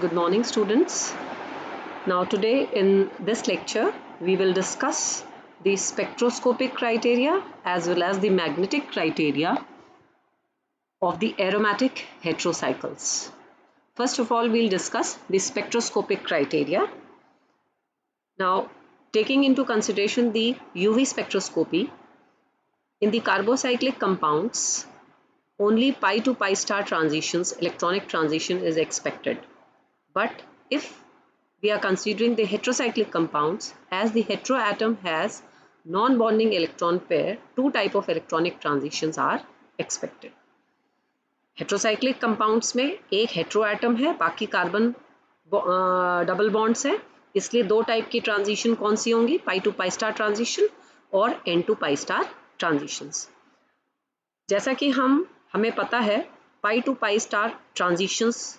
Good morning, students. Now, today in this lecture, we will discuss the spectroscopic criteria as well as the magnetic criteria of the aromatic heterocycles. First of all, we'll discuss the spectroscopic criteria. Now, taking into consideration the UV spectroscopy, in the carbocyclic compounds, only pi to pi star transitions, electronic transition is expected. But if we are considering the heterocyclic compounds, as the heteroatom has non-bonding electron pair, two type of electronic transitions are expected. Heterocyclic compounds में एक heteroatom है, बाकी carbon double bonds है, इसलिए दो type की transition कौन सी होंगी? Pi to pi star transition और n to pi star transitions. जैसा कि हमें पता है, pi to pi star transitions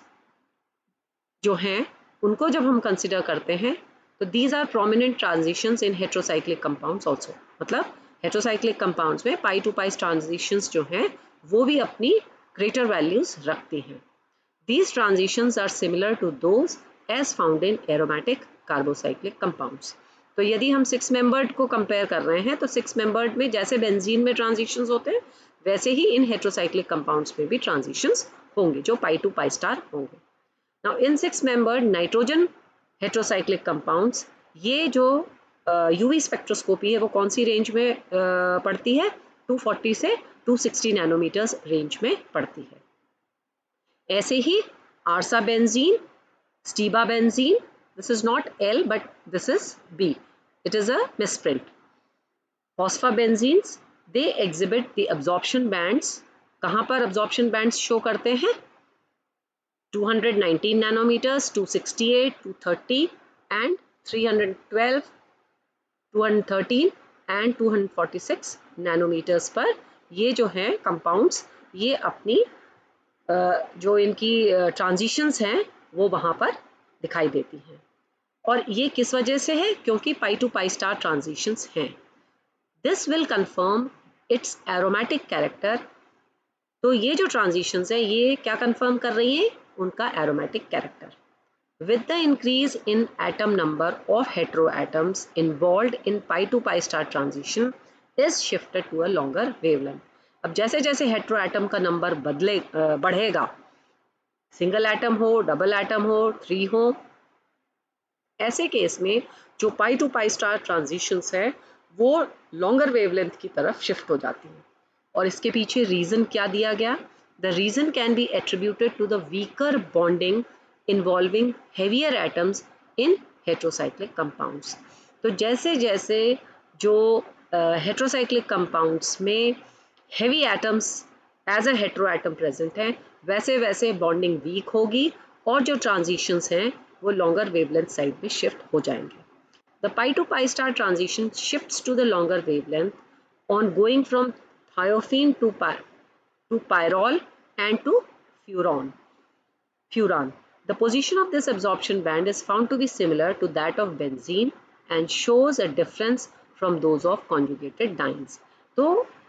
जो हैं उनको जब हम कंसिडर करते हैं तो these are prominent transitions in heterocyclic compounds also. मतलब हेट्रोसाइक्लिक कंपाउंड्स में पाई टू पाई ट्रांजिशंस जो हैं वो भी अपनी ग्रेटर वैल्यूज रखती हैं। These transitions are similar to those as found in aromatic carbocyclic compounds. तो यदि हम सिक्स मेंबर्ड को कंपेयर कर रहे हैं तो सिक्स मेंबर्ड में जैसे बेंजीन में ट्रांजिशंस होते हैं वैसे ही इन हेट्रोसाइक्लिक कंपाउंड्स में भी ट्रांजिशंस होंगे जो पाई टू पाई स्टार होंगे। Now in six-membered nitrogen heterocyclic compounds, ये जो UV स्पेक्ट्रोस्कोपी है वो कौन सी रेंज में पड़ती है? 240 से 260 नैनोमीटर्स रेंज में पड़ती है। ऐसे ही arsabenzene, stibabenzene, this is not L but this is B. It is a misprint. Phosphabenzenes, they exhibit the absorption bands. कहाँ पर absorption bands शो करते हैं? 219 nanometers, 268, 230 and 312, 213 and 246 nanometers पर ये जो हैं कंपाउंड्स ये अपनी जो इनकी ट्रांजिशंस हैं वो वहाँ पर दिखाई देती हैं। और ये किस वजह से है? क्योंकि पाई टू पाई स्टार ट्रांजिशंस हैं। This will confirm it's aromatic character. तो ये जो ट्रांजिशंस हैं ये क्या कंफर्म कर रही हैं? उनका aromatic character. With the increase in atom number of heteroatoms involved in pi to pi star transition is shifted to a longer wavelength. अब जैसे जैसे हेट्रोएटम का नंबर बढ़ेगा, सिंगल एटम हो, डबल एटम हो, 3 हो, ऐसे केस में जो pi to pi star transitions है वो लॉन्गर वेवलेंथ की तरफ शिफ्ट हो जाती हैं। और इसके पीछे रीजन क्या दिया गया? The reason can be attributed to the weaker bonding involving heavier atoms in heterocyclic compounds. तो जैसे जैसे जो heterocyclic compounds में heavy atoms as a heteroatom present हैं वैसे वैसे bonding weak होगी और जो transitions हैं वो longer wavelength side में shift हो जाएंगे। The pi to pi star transition shifts to the longer wavelength on going from thiophene to pyrrole and to furan. The position of this absorption band is found to be similar to that of benzene and shows a difference from those of conjugated dienes. तो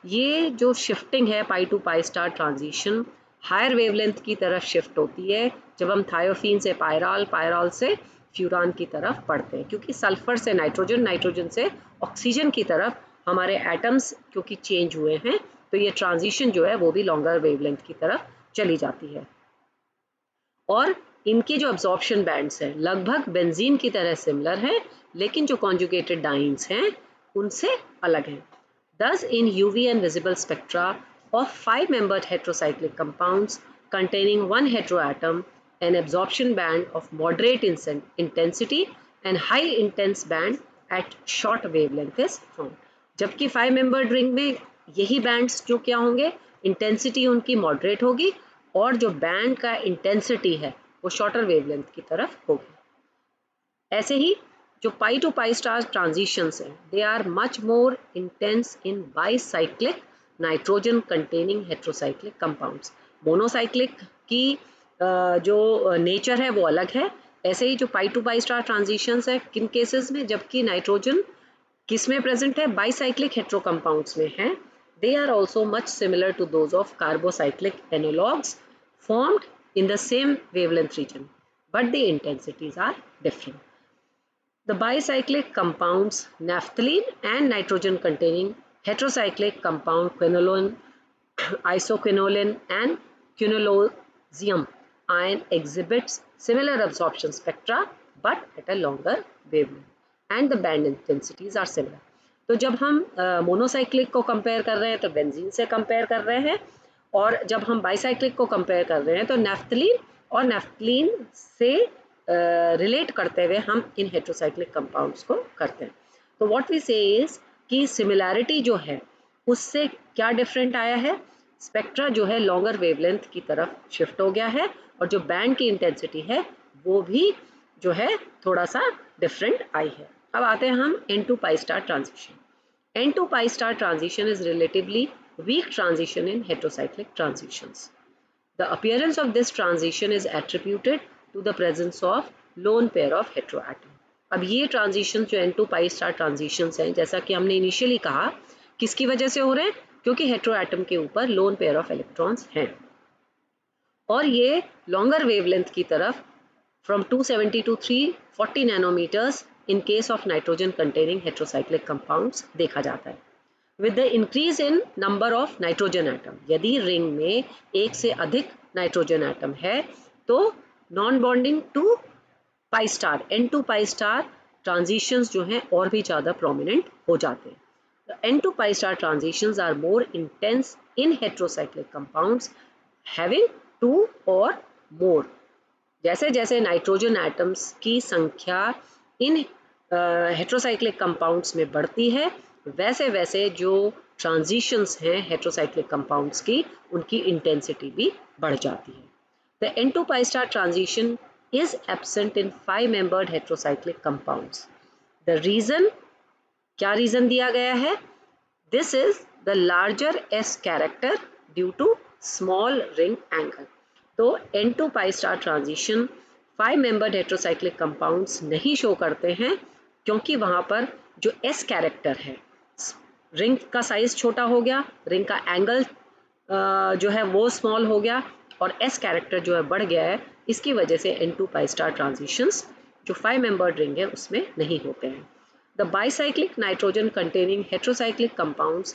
ये जो shifting है pi to pi star transition higher wavelength की तरफ shift होती है जब हम थायोफीन से पायरॉल, पायरॉल से फ्यूरान की तरफ बढ़ते हैं, क्योंकि सल्फर से नाइट्रोजन, नाइट्रोजन से ऑक्सीजन की तरफ हमारे एटम्स क्योंकि चेंज हुए हैं तो ये ट्रांजिशन जो है वो भी लॉन्गर वेवलेंथ की तरफ चली जाती है। और इनके जो अब्जॉर्प्शन बैंड्स हैं लगभग बेंजीन की तरह सिमिलर है, लेकिन जो कॉन्जुगेटेड डाइन्स हैं उनसे अलग हैं। Thus in UV and visible spectra of 5-membered heterocyclic compounds containing one heteroatom, an absorption band of moderate intensity and high intense band at short wavelength is found. जबकि 5-membered ring में यही bands जो क्या होंगे, intensity उनकी moderate होगी और जो बैंड का इंटेंसिटी है वो शॉर्टर वेवलेंथ की तरफ होगी। ऐसे ही जो pi to pi star transitions हैं they are much more intense in bicyclic nitrogen containing heterocyclic compounds. Monocyclic की जो नेचर है वो अलग है। ऐसे ही जो pi to pi star transitions है किन केसेस में, जबकि नाइट्रोजन किस में प्रेजेंट है? बाईसाइक्लिक हेट्रो कंपाउंड्स में है। They are also much similar to those of carbocyclic analogues formed in the same wavelength region. but the intensities are different. The bicyclic compounds naphthalene and nitrogen containing heterocyclic compound quinoline, isoquinoline and quinolosium ion exhibits similar absorption spectra but at a longer wavelength and the band intensities are similar. तो जब हम monocyclic को compare कर रहे हैं तो benzene से compare कर रहे हैं, और जब हम बाईसाइक्लिक को कंपेयर कर रहे हैं तो नैफ्थलीन और नैफ्थलीन से रिलेट करते हुए हम इन हेटेरोसाइक्लिक कंपाउंड्स को करते हैं. तो व्हाट वी से इज कि सिमिलैरिटी जो है उससे क्या डिफरेंट आया है, स्पेक्ट्रा जो है लॉन्गर वेवलेंथ की तरफ शिफ्ट हो गया है और जो बैंड की इंटेंसिटी है वो भी जो है थोड़ा सा डिफरेंट आई है. अब आते हैं हम N2 pi star transition. N2 pi star transition is relatively weak transition in heterocyclic transitions. The appearance of this transition is attributed to the presence of lone pair of heteroatom. अब ये transition जो N2 pi star transitions हैं, जैसा कि हमने initially कहा, किसकी वजह से हो रहे हैं, क्योंकि हेटेरोएटम के ऊपर लोन पेयर ऑफ इलेक्ट्रॉन्स हैं और ये लॉन्गर वेवलेंथ की तरफ from 270 to 340 nanometres in case of nitrogen containing heterocyclic compounds देखा जाता है. With the increase in number of nitrogen atom, यदि रिंग में एक से अधिक नाइट्रोजन एटम है तो non bonding to pi star N2 pi star transitions जो हैं और भी ज़्यादा प्रोमिनेंट हो जाते हैं. N2 pi star transitions are more intense in heterocyclic compounds having 2 or more. जैसे जैसे नाइट्रोजन एटम्स की संख्या इन हेटेरोसाइक्लिक कंपाउंड्स में बढ़ती है वैसे वैसे जो ट्रांजिशंस हैं हेटेरोसाइक्लिक कंपाउंड्स की उनकी इंटेंसिटी भी बढ़ जाती है. The N2 pi star transition is absent in 5-membered heterocyclic compounds. The reason, क्या रीजन दिया गया है, this is the larger S character due to small ring angle. तो N2 pi star transition 5-membered heterocyclic compounds नहीं show करते हैं क्योंकि वहाँ पर जो S कैरेक्टर है, रिंग का साइज छोटा हो गया, रिंग का एंगल जो है वो स्मॉल हो गया और S कैरेक्टर जो है बढ़ गया है. इसकी वजह से N2 pi star ट्रांजिशंस जो 5-membered रिंग है उसमें नहीं होते हैं. The bicyclic nitrogen containing heterocyclic compounds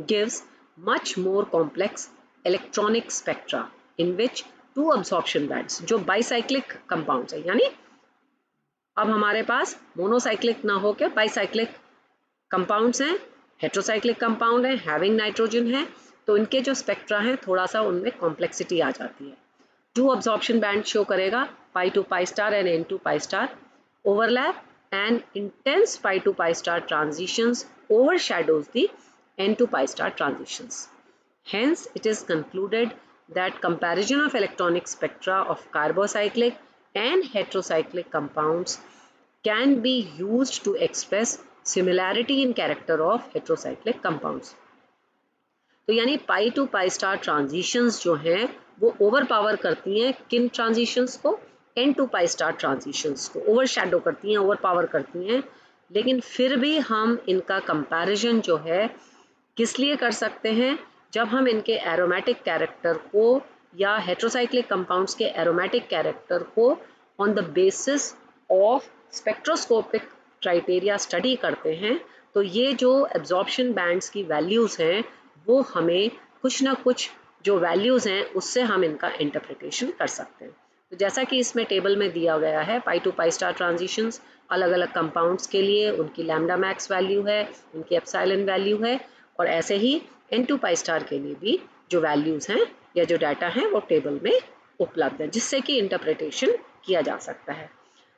gives much more complex electronic spectra in which 2 absorption bands जो bicyclic compounds है, यानी अब हमारे पास मोनोसाइक्लिक ना होकर बाइसाइक्लिक कंपाउंड्स हैं, हेटेरोसाइक्लिक कंपाउंड है, हैविंग नाइट्रोजन है, तो इनके जो स्पेक्ट्रा हैं थोड़ा सा उनमें कॉम्प्लेक्सिटी आ जाती है. 2 absorption band शो करेगा pi to pi star and N2 pi star. Overlap and intense pi to pi star transitions overshadows the N2 pi star transitions. Hence, it is concluded that comparison of electronic spectra of carbocyclic and heterocyclic compounds can be used to express similarity in character of heterocyclic compounds. तो यानी pi to pi star transitions जो हैं वो overpower करती हैं किन transitions को, N2 pi star transitions को ओवरशैडो करती हैं, ओवरपावर करती हैं. लेकिन फिर भी हम इनका कंपैरिजन जो है किस लिए कर सकते हैं, जब हम इनके एरोमेटिक कैरेक्टर को या हेटेरोसाइक्लिक कंपाउंड्स के एरोमेटिक कैरेक्टर को on the basis of spectroscopic criteria study करते हैं, तो ये जो एब्जॉर्प्शन बैंड्स की वैल्यूज़ हैं वो हमें कुछ ना कुछ जो वैल्यूज़ हैं उससे हम इनका इंटरप्रिटेशन कर सकते हैं. तो जैसा कि इसमें टेबल में दिया गया है, pi to pi star transitions अलग अलग कंपाउंड्स के लिए उनकी लैम्डा मैक्स वैल्यू है, उनकी एप्सिलॉन वैल्यू है, और ऐसे ही N2 pi star के लिए भी जो वैल्यूज़ हैं या जो डाटा हैं वो टेबल में उपलब्ध है जिससे कि इंटरप्रिटेशन किया जा सकता है.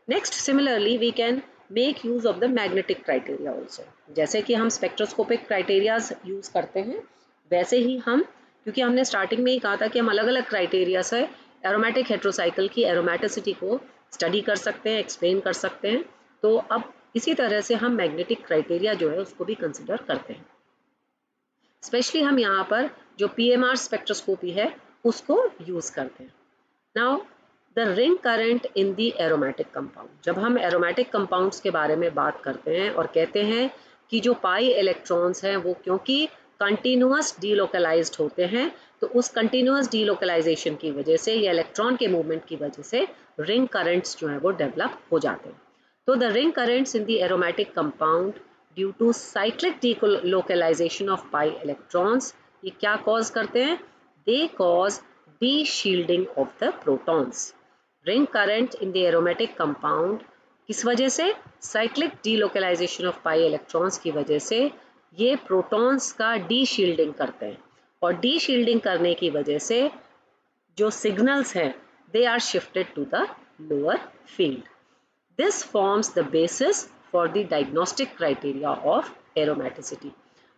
Next, similarly we can make use of the magnetic criteria also. जैसे कि हम स्पेक्ट्रोस्कोपिक क्राइटेरियाज यूज़ करते हैं वैसे ही हम, क्योंकि हमने स्टार्टिंग में ही कहा था कि हम अलग अलग क्राइटेरिया से एरोमेटिक हेटेरोसाइकिल की एरोमेटिसिटी को स्टडी कर सकते हैं, एक्सप्लेन कर सकते हैं. तो अब इसी तरह से हम मैग्नेटिक क्राइटेरिया जो है उसको भी कंसिडर करते हैं. स्पेशली हम यहाँ पर जो PMR स्पेक्ट्रोस्कोपी है उसको यूज़ करते हैं. Now the ring current in the aromatic compound. जब हम एरोमेटिक कंपाउंड्स के बारे में बात करते हैं और कहते हैं कि जो पाई इलेक्ट्रॉन्स हैं वो क्योंकि कंटिन्यूअस डीलोकलाइज्ड होते हैं, तो उस कंटिन्यूअस डीलोकलाइजेशन की वजह से या इलेक्ट्रॉन के मूवमेंट की वजह से रिंग करंट्स जो है वो डेवलप हो जाते हैं। तो the ring currents in the aromatic compound due to cyclic delocalisation of pi electrons, ये क्या कॉज करते हैं? They cause deshielding of the protons. Ring current in the aromatic compound किस वजह से? Cyclic delocalisation of pi electrons की वजह से ये प्रोटॉन्स का डी शील्डिंग करते हैं, और डी शील्डिंग करने की वजह से जो सिग्नल्स हैं they are shifted to the lower field. This forms the basis for the diagnostic criteria of aromaticity.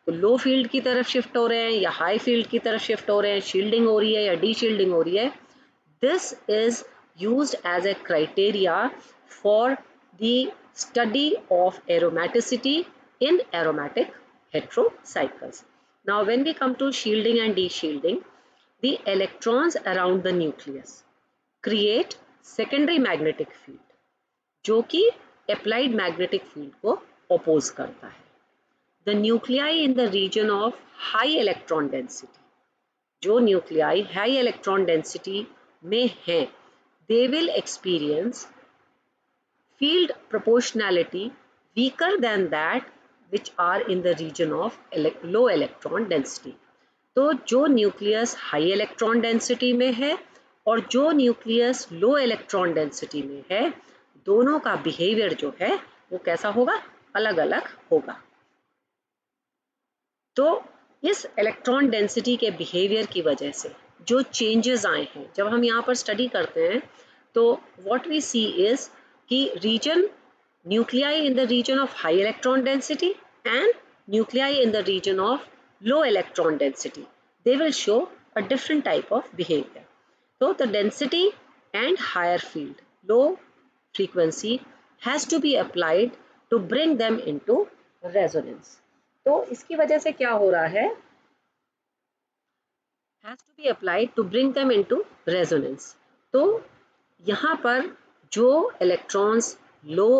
तो लो फील्ड की तरफ शिफ्ट हो रहे हैं या हाई फील्ड की तरफ शिफ्ट हो रहे हैं, शील्डिंग हो रही है या डी शील्डिंग हो रही है, this is used as a criteria for the study of aromaticity in aromatic heterocycles. Now when we come to shielding and de-shielding, the electrons around the nucleus create secondary magnetic field जो कि applied magnetic field को oppose करता है. The nuclei in the region of high electron density, जो nuclei high electron density में हैं, they will experience field proportionality weaker than that which are in the region of low electron density. तो जो nucleus high electron density में है और जो nucleus लो electron density में है, दोनों का बिहेवियर जो है वो कैसा होगा? अलग अलग होगा। तो इस इलेक्ट्रॉन डेंसिटी के बिहेवियर की वजह से जो चेंजेस आए हैं, जब हम यहाँ पर स्टडी करते हैं तो व्हाट वी सी इज कि region nuclei in the region of high electron density and nuclei in the region of low electron density, they will show a different type of behavior. So the density and higher field, low frequency has to be applied to bring them into resonance. तो इसकी वजह से क्या हो रहा है? has to be applied to bring them into resonance. तो यहाँ पर जो इलेक्ट्रॉन्स लो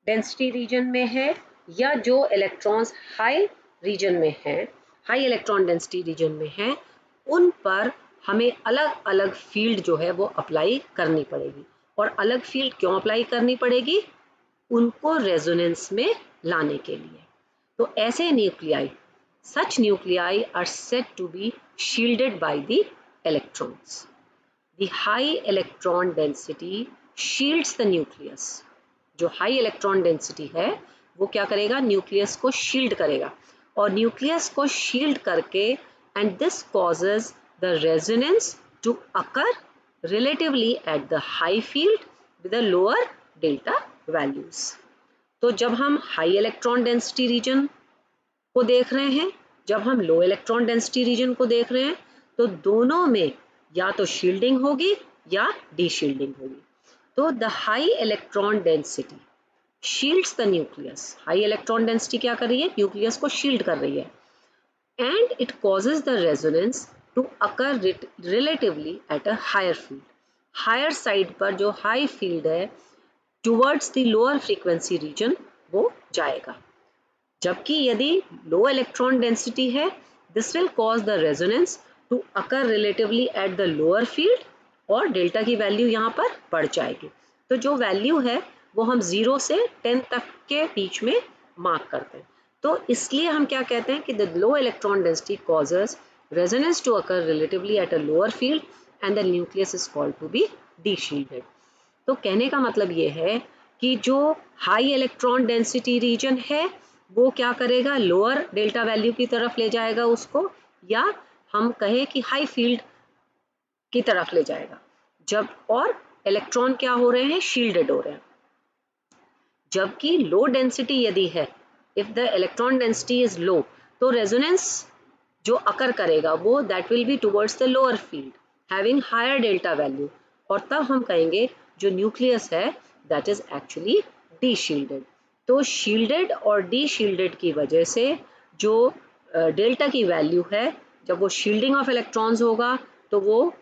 डेंसिटी रीजन में है या जो इलेक्ट्रॉन्स हाई रीजन में है, हाई इलेक्ट्रॉन डेंसिटी रीजन में है, उन पर हमें अलग अलग फील्ड जो है वो अप्लाई करनी पड़ेगी। और अलग फील्ड क्यों अप्लाई करनी पड़ेगी? उनको रेजोनेंस में लाने के लिए। तो ऐसे nuclei, such nuclei are said to be shielded by the electrons. The high electron density shields the nucleus. जो हाई इलेक्ट्रॉन डेंसिटी है वो क्या करेगा? न्यूक्लियस को शील्ड करेगा, और न्यूक्लियस को शील्ड करके and this causes the resonance to occur relatively at the high field with the lower delta values. तो जब हम हाई इलेक्ट्रॉन डेंसिटी रीजन को देख रहे हैं, जब हम लो इलेक्ट्रॉन डेंसिटी रीजन को देख रहे हैं, तो दोनों में या तो शील्डिंग होगी या डी शील्डिंग होगी। तो the high electron density shields the nucleus. High electron density क्या कर रही है? न्यूक्लियस को शील्ड कर रही है, and it causes the resonance to occur relatively at a higher field. Higher side पर जो हाई फील्ड है towards the lower frequency region वो जाएगा, जबकि यदि लो इलेक्ट्रॉन डेंसिटी है this will cause the resonance to occur relatively at the lower field, और delta की वैल्यू यहाँ पर बढ़ जाएगी। तो जो वैल्यू है वो हम 0 से 10 तक के बीच में मार्क करते हैं। तो इसलिए हम क्या कहते हैं कि the low electron density causes resonance to occur relatively at a lower field and the nucleus is called to be deshielded. तो कहने का मतलब ये है कि जो हाई इलेक्ट्रॉन डेंसिटी रीजन है वो क्या करेगा? लोअर डेल्टा वैल्यू की तरफ ले जाएगा उसको, या हम कहें कि हाई फील्ड की तरफ ले जाएगा, जब और इलेक्ट्रॉन क्या हो रहे हैं? शील्डेड हो रहे हैं। जबकि लो डेंसिटी यदि है, if the electron density is low, तो रेजोनेंस जो अकर करेगा वो that will be towards the lower field having higher delta value, और तब हम कहेंगे जो न्यूक्लियस है that is actually deshielded. तो शील्डेड और डी शील्डेड की वजह से जो डेल्टा की वैल्यू है, जब वो शील्डिंग ऑफ इलेक्ट्रॉन्स होगा तो वो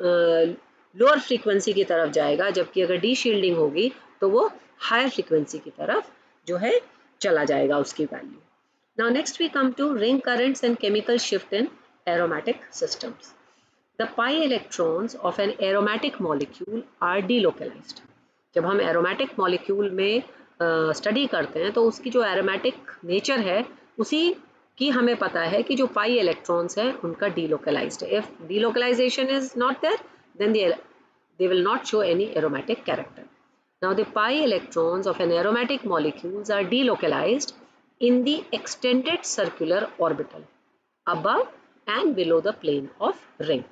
लोअर फ्रीक्वेंसी की तरफ जाएगा, जबकि अगर डी शील्डिंग होगी तो वो हायर फ्रीक्वेंसी की तरफ जो है चला जाएगा उसकी value. Now next we come to ring currents and chemical shift in aromatic systems. The pi electrons of an aromatic molecule are delocalized. जब हम aromatic molecule में स्टडी करते हैं तो उसकी जो aromatic nature है उसी की हमें पता है कि जो pi electrons हैं उनका delocalized है. If delocalization is not there, then they will not show any aromatic character. Now the pi electrons of an aromatic molecules are delocalized in the extended circular orbital above and below the plane of ring.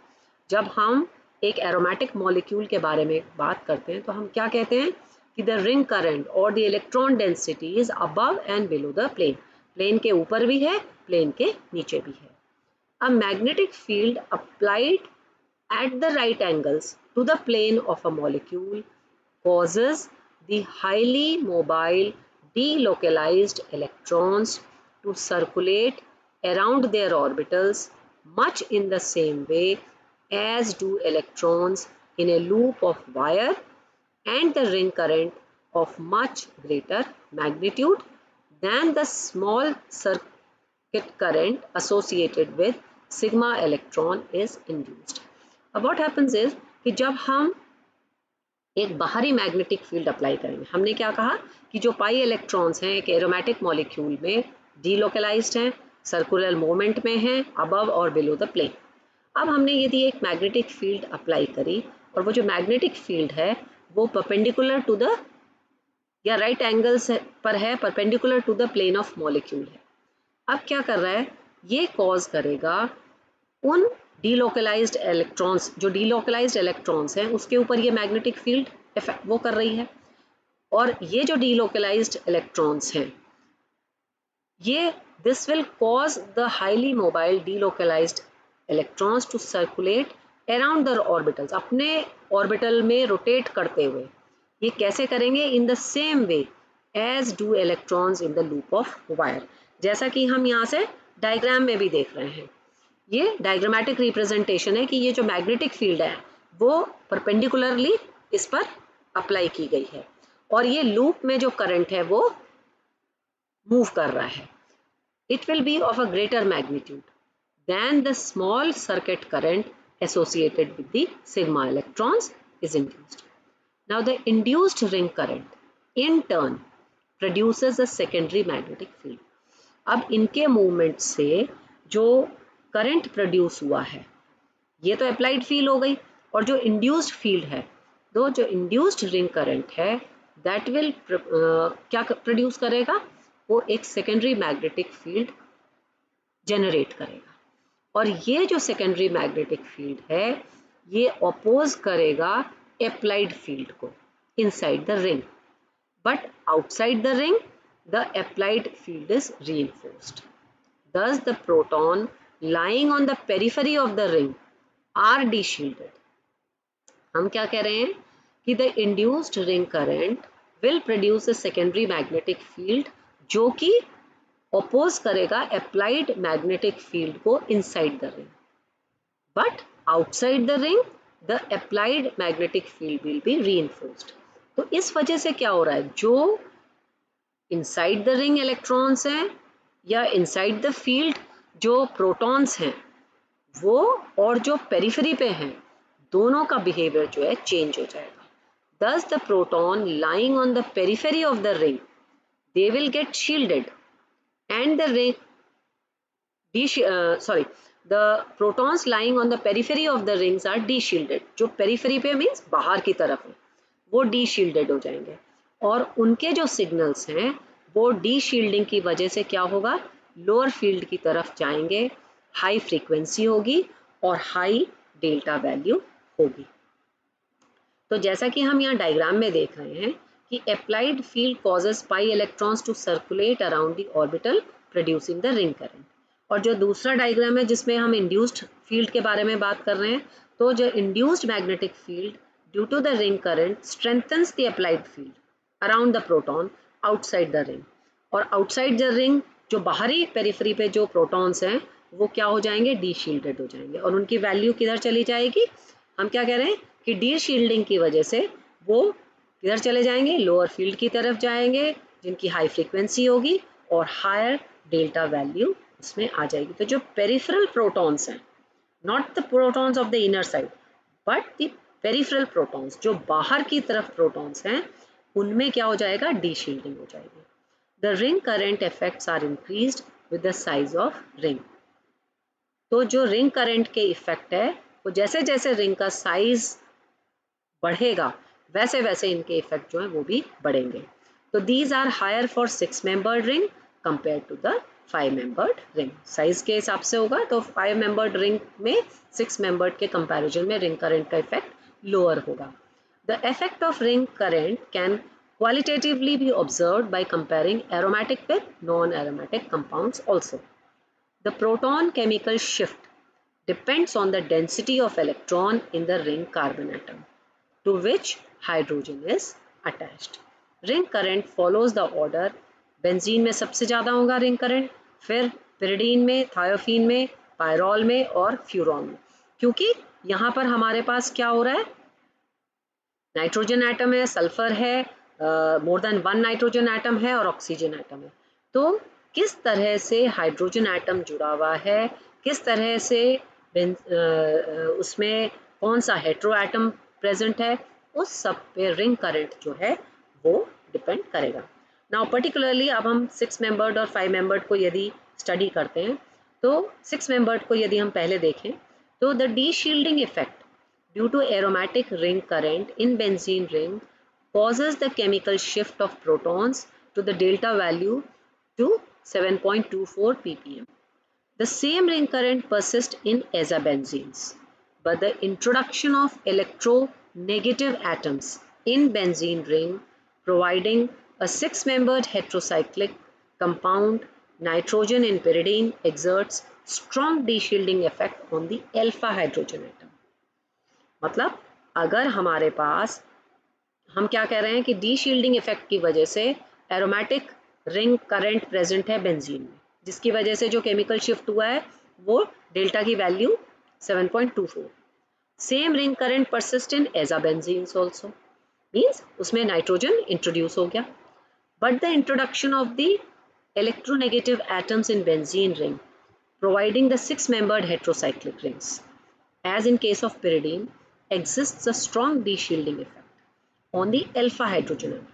जब हम एक aromatic molecule के बारे में बात करते हैं तो हम क्या कहते हैं कि द रिंग करंट और the electron density is above and below the plane. Plane के ऊपर भी है, प्लेन के नीचे भी है. A magnetic field applied at the right angles to the plane of a molecule causes the highly mobile delocalized electrons to circulate around their orbitals much in the same way as do electrons in a loop of wire, and the ring current of much greater magnitude than the small circuit current associated with sigma electron is induced. अब what happens is कि जब हम एक बाहरी magnetic field apply करेंगे, हमने क्या कहा कि जो पाई इलेक्ट्रॉन्स हैं एक एरोमेटिक मॉलिक्यूल में डीलोकलाइज्ड हैं, सर्कुलर मोमेंट में हैं अबव और बिलो द प्लेन. अब हमने यदि एक मैग्नेटिक फील्ड अप्लाई करी और वो जो मैग्नेटिक फील्ड है वो परपेंडिकुलर टू द या राइट एंगल्स पर है, perpendicular to the plane of molecule है. अब क्या कर रहा है, ये कॉज करेगा उन डीलोकलाइज्ड इलेक्ट्रॉन्स, जो डीलोकलाइज्ड इलेक्ट्रॉन्स हैं उसके ऊपर ये मैग्नेटिक फील्ड इफेक्ट वो कर रही है. और ये जो डीलोकलाइज्ड इलेक्ट्रॉन्स हैं ये this will cause the highly mobile delocalised electrons to circulate around the orbitals, अपने ऑर्बिटल में रोटेट करते हुए. ये कैसे करेंगे, in the same way as do electrons in the loop of wire. जैसा कि हम यहाँ से डायग्राम में भी देख रहे हैं, ये डायग्रामेटिक रिप्रेजेंटेशन है कि ये जो मैग्नेटिक फील्ड है वो परपेंडिकुलरली इस पर अप्लाई की गई है और ये लूप में जो करंट है वो मूव कर रहा है. It will be of a greater magnitude than the small circuit current associated with the sigma electrons is induced. Now the induced ring current in turn produces a secondary magnetic field. अब इनके movement से जो current produce हुआ है ये तो applied field हो गई, और जो इंड्यूस्ड फील्ड है, तो जो इंड्यूस्ड रिंग करंट है दैट विल क्या प्रोड्यूस करेगा, वो एक सेकेंडरी मैग्नेटिक फील्ड जनरेट करेगा. और ये जो सेकेंडरी मैग्नेटिक फील्ड है ये अपोज करेगा अप्लाइड फील्ड को inside the ring, but outside the ring the applied field is reinforced. Thus the proton lying on the periphery of the ring are de-shielded. हम क्या कह रहे हैं कि the induced ring current will produce a secondary magnetic field जो कि oppose करेगा applied magnetic field को inside the ring. But outside the ring the applied magnetic field will be reinforced. तो इस वजह से क्या हो रहा है, जो inside the ring electrons हैं या इनसाइड द फील्ड जो प्रोटॉन्स हैं वो और जो पेरिफेरी पे हैं दोनों का बिहेवियर जो है चेंज हो जाएगा. Thus the proton lying on the periphery of the ring they will get shielded and the ring the protons lying on the periphery of the rings are de-shielded. जो periphery पे means बाहर की तरफ है वो de-shielded हो जाएंगे और उनके जो सिग्नल्स हैं वो डी शील्डिंग की वजह से क्या होगा, लोअर फील्ड की तरफ जाएंगे, हाई फ्रीक्वेंसी होगी और हाई डेल्टा वैल्यू होगी. तो जैसा कि हम यहाँ डायग्राम में देख रहे हैं कि applied field causes pi electrons to circulate around the orbital producing the ring current. और जो दूसरा डायग्राम है जिसमें हम इंड्यूस्ड फील्ड के बारे में बात कर रहे हैं, तो जो induced magnetic field due to the ring current strengthens the applied field around the proton outside the ring. और आउटसाइड द रिंग जो बाहरी पेरिफेरी पे जो प्रोटॉन्स हैं वो क्या हो जाएंगे, डी शील्डेड हो जाएंगे और उनकी वैल्यू किधर चली जाएगी, हम क्या कह रहे हैं कि डी शील्डिंग की वजह से वो किधर चले जाएंगे, लोअर फील्ड की तरफ जाएंगे जिनकी हाई फ्रीक्वेंसी होगी और हायर डेल्टा वैल्यू उसमें आ जाएगी। तो जो पेरिफेरल प्रोटॉन्स हैं, not the protons of the inner side but the peripheral protons, जो बाहर की तरफ प्रोटॉन्स हैं, उनमें क्या हो जाएगा, डी शील्डिंग हो जाएगी। The ring current effects are increased with the size of ring. तो जो रिंग करंट के इफेक्ट है वो जैसे जैसे रिंग का साइज बढ़ेगा वैसे वैसे इनके इफेक्ट जो है वो भी बढ़ेंगे। तो these are higher for 6 membered ring compare to the 5 membered ring. Size के हिसाब से होगा तो 5 मेंबर्ड रिंग में 6 मेंबर्ड के कंपैरिजन में रिंग करंट का इफेक्ट लोअर होगा। The effect of ring current can qualitatively be observed by comparing aromatic with non-aromatic compounds also. The proton chemical shift depends on the density of electron in the ring carbon atom to which hydrogen is attached. Ring current follows the order. Benzene में सबसे ज़्यादा होगा ring current, फिर pyridine में, thiophene में, pyrrole में और furan में। क्योंकि यहाँ पर हमारे पास क्या हो रहा है, नाइट्रोजन एटम है, सल्फर है, मोर देन 1 नाइट्रोजन एटम है और ऑक्सीजन एटम है। तो किस तरह से हाइड्रोजन एटम जुड़ा हुआ है, किस तरह से उसमें कौन सा हेट्रो एटम प्रेजेंट है, उस सब पे रिंग करंट जो है वो डिपेंड करेगा। नाउ पर्टिकुलरली अब हम 6 मेंबर्ड और 5 मेंबर्ड को यदि स्टडी करते हैं तो 6 मेंबर्ड को यदि हम पहले देखें तो the D shielding effect due to aromatic ring current in benzene ring causes the chemical shift of protons to the delta value to 7.24 ppm. The same ring current persists in azabenzenes, but the introduction of electronegative atoms in benzene ring providing a 6-membered heterocyclic compound nitrogen in pyridine exerts strong de-shielding effect on the alpha hydrogen atom. मतलब अगर हमारे पास, हम क्या कह रहे हैं कि D shielding effect की वजह से एरोमेटिक रिंग करंट प्रेजेंट है बेंजीन में, जिसकी वजह से जो केमिकल शिफ्ट हुआ है वो डेल्टा की value 7.24। Same ring current persist in azabenzenes also, means उसमें नाइट्रोजन इंट्रोड्यूस हो गया, but the introduction of the electronegative atoms in benzene ring providing the 6-membered heterocyclic rings, as in case of pyridine, exists a strong de-shielding effect on the alpha hydrogen atom.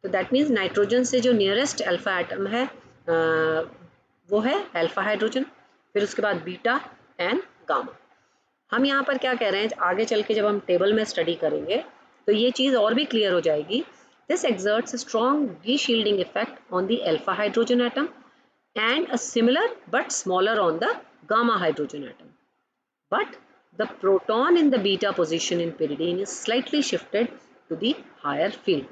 तो that means nitrogen से जो nearest alpha atom है वो है alpha hydrogen, फिर उसके बाद beta and gamma. हम यहाँ पर क्या कह रहे हैं, आगे चल के जब हम टेबल में स्टडी करेंगे तो ये चीज़ और भी क्लियर हो जाएगी। This exerts a strong de-shielding effect on the alpha hydrogen atom and a similar but smaller on the gamma hydrogen atom. But the proton in the beta position in pyridine is slightly shifted to the higher field.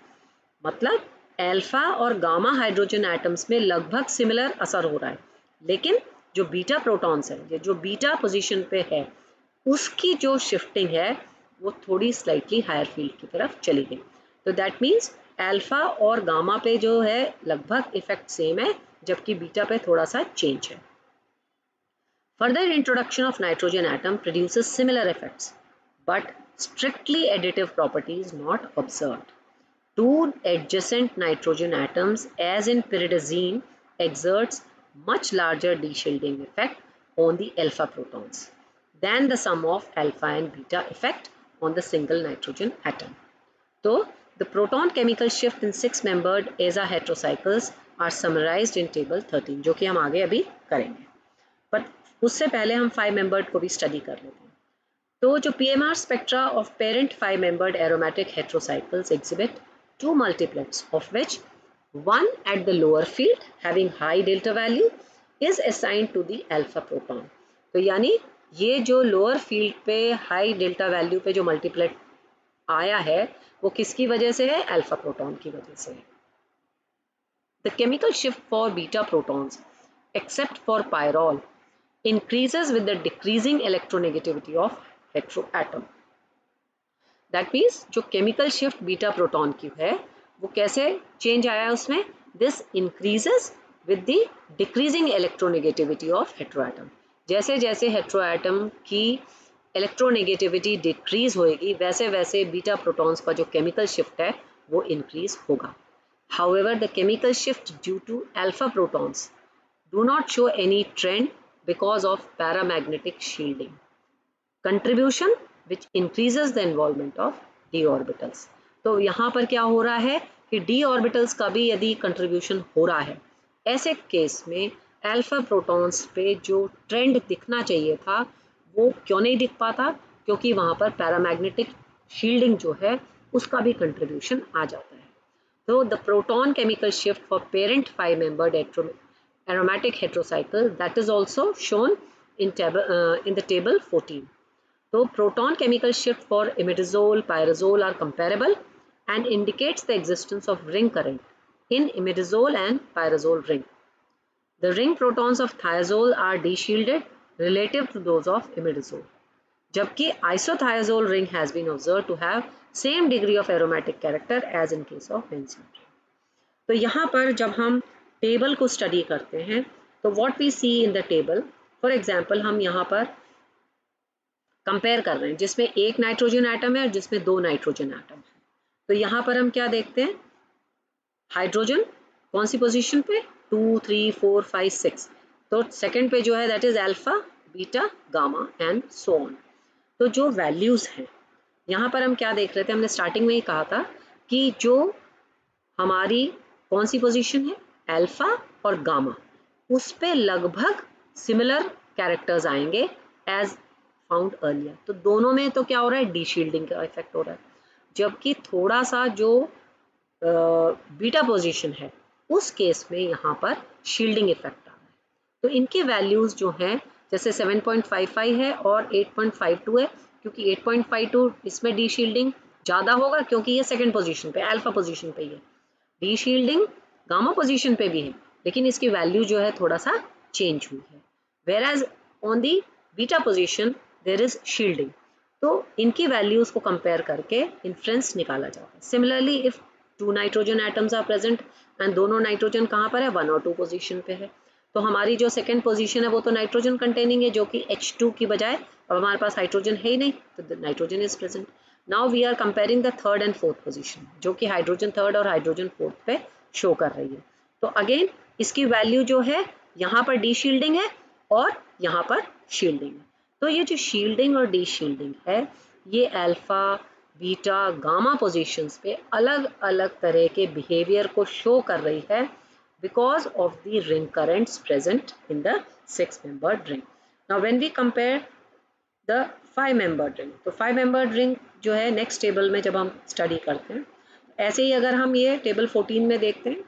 मतलब alpha और gamma hydrogen atoms में लगभग similar असर हो रहा है, लेकिन जो बीटा प्रोटॉन्स है, जो बीटा पोजीशन पे है, उसकी जो शिफ्टिंग है वो थोड़ी स्लाइटली हायर फील्ड की तरफ चली गई। तो दैट मीन्स अल्फा और गामा पे जो है लगभग इफेक्ट सेम है, जबकि बीटा पे थोड़ा सा चेंज है। Further introduction of nitrogen atom produces similar effects, but strictly additive properties not observed. Two adjacent nitrogen atoms, as in pyridazine, exerts much larger de-shielding effect on the alpha protons than the sum of alpha and beta effect on the single nitrogen atom. So, the proton chemical shift in 6-membered aza heterocycles are summarized in table 13, जो कि हम आगे अभी करेंगे। पर उससे पहले हम 5 मेंबर्ड को भी स्टडी कर लेते हैं। तो जो PMR spectra of parent 5 membered aromatic heterocycles exhibit 2 multiplets of which one at the lower field having high delta value is assigned to the alpha proton. तो यानी ये जो लोअर फील्ड पे हाई डेल्टा वैल्यू पे जो multiplet आया है वो किसकी वजह से है, अल्फा प्रोटॉन की वजह से है। The chemical shift for beta protons except for pyrrole increases with the decreasing electronegativity of heteroatom. That means जो chemical shift beta proton की है वो कैसे change आया है उसमें, this increases with the decreasing electronegativity of heteroatom. जैसे जैसे heteroatom की electronegativity decrease होएगी वैसे वैसे beta protons का जो chemical shift है वो increase होगा. However, the chemical shift due to alpha protons do not show any trend because of paramagnetic shielding. Contribution which increases the involvement of d orbitals. तो यहाँ पर क्या हो रहा है कि d orbitals का भी यदि contribution हो रहा है, ऐसे केस में अल्फा प्रोटॉन्स पे जो ट्रेंड दिखना चाहिए था वो क्यों नहीं दिख पाता, क्योंकि वहाँ पर पैरामैग्नेटिक शील्डिंग जो है उसका भी कंट्रीब्यूशन आ जाता है. So the proton chemical shift for parent 5-membered aromatic heterocycle, that is also shown in the table 14. So proton chemical shift for imidazole, pyrazole are comparable and indicates the existence of ring current in imidazole and pyrazole ring. The ring protons of thiazole are deshielded relative to those of imidazole. जबकि isothiazole ring has been observed to have same degree of aromatic character as in case of benzene. तो यहाँ पर जब हम table को study करते हैं तो what we see in the table, for example हम यहाँ पर कंपेयर कर रहे हैं जिसमें एक नाइट्रोजन एटम है और जिसमें 2 नाइट्रोजन एटम है. तो यहाँ पर हम क्या देखते हैं, हाइड्रोजन कौन सी पोजीशन पे, 2, 3, 4, 5, 6. तो सेकंड पे जो है that is alpha, beta, gamma and so on. तो जो वैल्यूज हैं यहाँ पर हम क्या देख रहे थे, हमने स्टार्टिंग में ही कहा था कि जो हमारी कौन सी पोजीशन है अल्फा और गामा, उस पे लगभग सिमिलर कैरेक्टर्स आएंगे एज फाउंड अर्लियर. तो दोनों में तो क्या हो रहा है, डी शील्डिंग का इफेक्ट हो रहा है. जबकि थोड़ा सा जो बीटा पोजीशन है उस केस में यहाँ पर शील्डिंग इफेक्ट आ रहा है. तो इनकी वैल्यूज जो हैं जैसे 7.55 है और 8.52 है, क्योंकि 8.52 इसमें डी शील्डिंग ज़्यादा होगा क्योंकि ये सेकेंड पोजीशन पे अल्फा पोजीशन पे ही है. डी शील्डिंग गामा पोजीशन पे भी है लेकिन इसकी वैल्यू जो है थोड़ा सा चेंज हुई है, where as on the beta position there is shielding. तो इनकी वैल्यूज को कंपेयर करके इन्फ्रेंस निकाला जाता है. Similarly if 2 nitrogen atoms are present and दोनों नाइट्रोजन कहाँ पर है, 1 और 2 पोजीशन पे है, तो हमारी जो सेकेंड पोजीशन है वो तो नाइट्रोजन कंटेनिंग है, जो कि H2 की बजाय अब हमारे पास हाइड्रोजन है ही नहीं, तो nitrogen is present. Now we are comparing the third and fourth position जो कि हाइड्रोजन थर्ड और हाइड्रोजन फोर्थ पे शो कर रही है. तो अगेन इसकी वैल्यू जो है यहाँ पर डी शील्डिंग है और यहाँ पर शील्डिंग है. तो ये जो शील्डिंग और डी शील्डिंग है ये अल्फा, बीटा, गामा पोजीशंस पे अलग अलग तरह के बिहेवियर को शो कर रही है because of the ring currents present in the 6-membered ring. Now when we compare the 5-membered ring, तो 5-membered ring जो है नेक्स्ट टेबल में जब हम स्टडी करते हैं, ऐसे ही अगर हम ये टेबल 14 में देखते हैं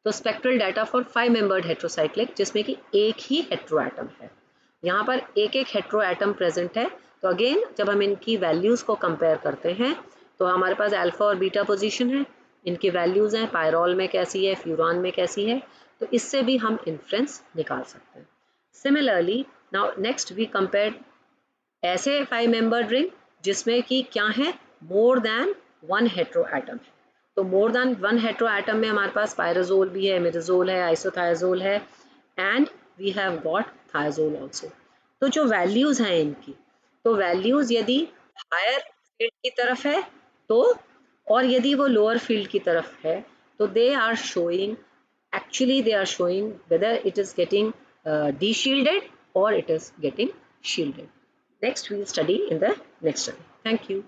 तो spectral data for 5-membered heterocyclic जिसमें कि एक ही हेट्रो एटम है, यहाँ पर एक एक हेट्रो एटम प्रेजेंट है. तो अगेन जब हम इनकी वैल्यूज को कंपेयर करते हैं तो हमारे पास अल्फा और बीटा पोजीशन है, इनकी वैल्यूज हैं, पायरॉल में कैसी है, फ्यूरान में कैसी है, तो इससे भी हम इन्फ्रेंस निकाल सकते हैं. Similarly now next we compare ऐसे 5-membered रिंग जिसमें कि क्या है, मोर देन 1 हेट्रो एटम है. तो मोर देन 1 हेट्रो एटम में हमारे पास पायराजोल भी है, मिडाजोल है, आइसोथायाजोल है and we have got thiazole also. तो जो वैल्यूज हैं इनकी, तो वैल्यूज यदि हायर फील्ड की तरफ है तो, और यदि वो लोअर फील्ड की तरफ है तो they are showing, actually they are showing whether it is getting de-shielded or it is getting shielded. Next we will study in the next study. Thank you.